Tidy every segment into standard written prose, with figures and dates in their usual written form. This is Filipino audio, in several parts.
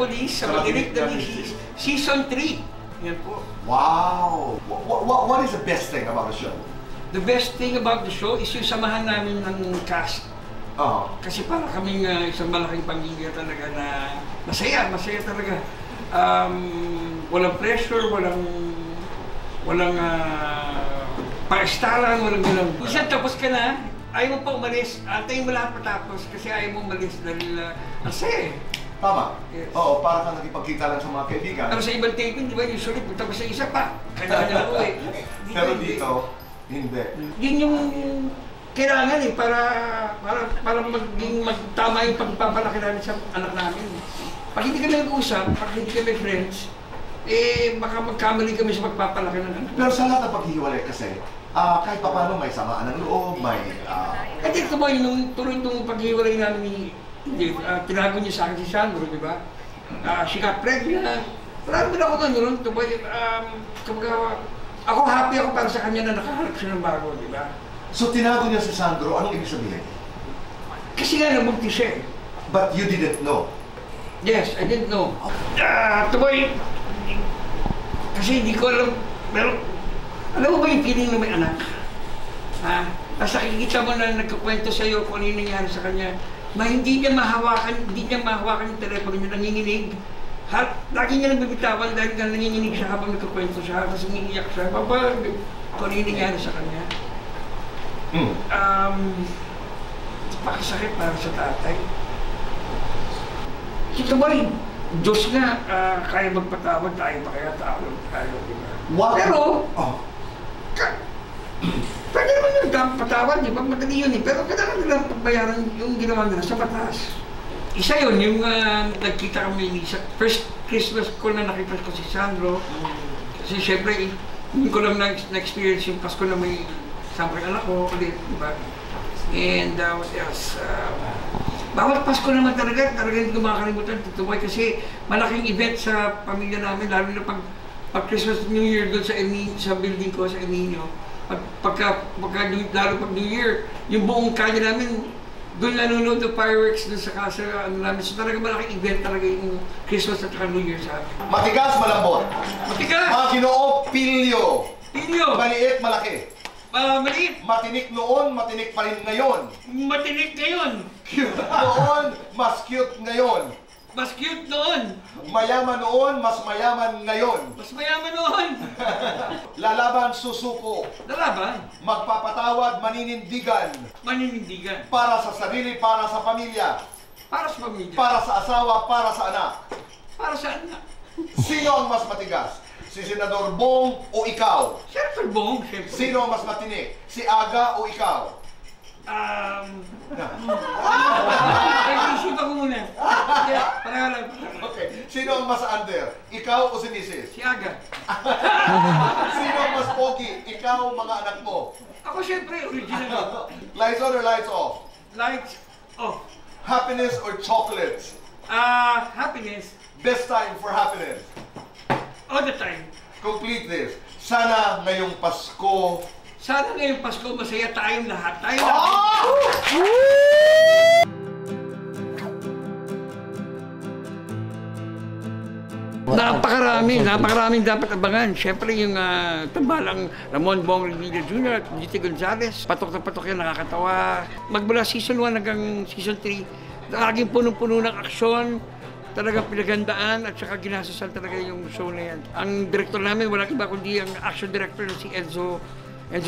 Police, sa Matinik na Misis, Season 3. Yan po. Wow! What is the best thing about the show? The best thing about the show is yung samahan namin ng cast. Kasi para kaming isang malaking pamilya talaga na masaya talaga. Walang pressure, walang paestalan, walang gano'n. Isa tapos ka na, ayaw mo pa umalis, antayin mo lahat matapos kasi ayaw mo umalis dahil kasi. Tama. Yes. Oo, para kang nakipagkita lang sa mga kaibigan. Pero sa ibang taping, di ba, usually pagtapos sa isa pa, kanya-kanya ako eh. Pero dito, hindi. Yun yung kailangan eh, para maging tama yung pagpapalaki namin sa anak namin. Pag hindi kami nag-usap, pag hindi kami friends, eh baka magkamali kami sa pagpapalaki ng anak. Pero sa lahat ng paghihiwalay kasi, kahit pa paano may samaan ng loob, may... At ito ba yung tuloy itong paghihiwalay namin ni... tinago niya sa akin si Sandro, di ba? She got pregnant. Marami na ako ganun. Ako happy ako para sa kanya na nakahanap siya ng bago, di ba? So tinago niya si Sandro, anong ibig sabihin? Kasi nga nabuntis siya eh. But you didn't know? Yes, I didn't know. Tuboy, kasi hindi ko alam, pero alam mo ba yung feeling na may anak? Tapos nakikita mo na nagkukwento sa'yo kung ano yung nangyari sa kanya, na hindi niya mahawakan yung telepono niya, nanginginig. Lagi niya nagbibitawan dahil nga nanginginig siya habang nagkukwento siya, kasi nangingiyak siya. Kung ano yung nangyari sa kanya. Pakasakit para sa tatay. Ito ba rin? Diyos nga, kaya magpatawad tayo pa kaya tayo, diba? What? Pero, pwede naman yung patawad, di ba? Madali yun eh. Pero kailangan nila pagbayaran yung ginawa nila sa batas. Isa yun, yung nagkita kami sa first Christmas ko na nakita ko si Sandro. Kasi syempre, hindi ko lang na-experience yung Pasko na may sampay anak ko ulit, di ba? And what else? Bawat Pasko naman talaga hindi ko makakalimutan, tutuboy kasi malaking event sa pamilya namin, lalo na pag Christmas, New Year doon sa building ko, sa El Nino. Lalo pag New Year, yung buong kanya namin, doon nanonood ng fireworks doon sa casa namin. So talaga malaking event talaga yung Christmas at New Year sa amin. Matigas, malambot. Matigas! Mga Ginoo, pilyo. Pilyo! Maliit, malaki. Maliit! Matinik noon, matinik pa rin ngayon. Matinik ngayon! Cute noon, mas cute ngayon. Mas cute noon! Mayaman noon, mas mayaman ngayon. Mas mayaman noon! Lalaban, susuko. Lalaban? Magpapatawad, maninindigan. Maninindigan. Para sa sarili, para sa pamilya. Para sa pamilya. Para sa asawa, para sa anak. Para sa anak. Sino ang mas matigas? Si Senador Bong o ikaw? Siyempre Bong, siyempre. Sino ang mas matinik? Si Aga o ikaw? Isip ako muna. Parang lang. Okay. Sino ang mas under? Ikaw o si Mrs.? Si Aga. Sino ang mas pogi? Ikaw, mga anak mo? Ako siyempre, original. Lights on or lights off? Lights off. Happiness or chocolates? Happiness. Best time for happiness? All the time. Complete this. Sana ngayong Pasko. Sana ngayong Pasko masaya tayong lahat. Napakaraming dapat abangan. Siyempre yung tambalang Ramon Bong Revilla Jr. at Dito Gonzales. Patok na patok yan, nakakatawa. Magmula season 1 hanggang season 3, laging punong-puno ng aksyon. Talagang pinagandaan at saka ginasasan talaga yung show na yan. Ang director namin, walang iba kundi ang action director na si Enzo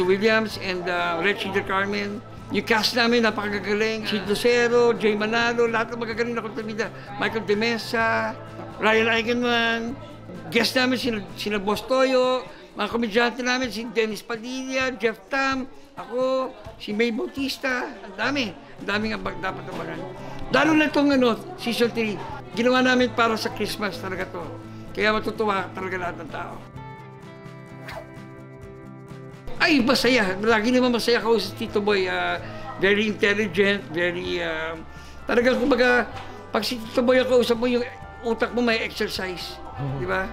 Williams and Richie Del Carmen. Yung cast namin, napakagagaling. Si Lucero, Jay Manalo, lahat ng magagaling na kontrabida. Michael De Mesa, Ryan Eigenman. Guest namin, sina Boss Toyo. Mga komedyante namin, si Dennis Padilla, Jeff Tam, ako, si May Bautista. Ang daming dapat abangan. Lalo na itong season 3. Ginawa namin para sa Christmas talaga to. Kaya matutuwa talaga lahat ng tao. Ay, masaya. Lagi naman masaya ako si Tito Boy. Very intelligent, very... talagang kumbaga, pag si Tito Boy ako, usap mo yung utak mo may exercise. Di ba?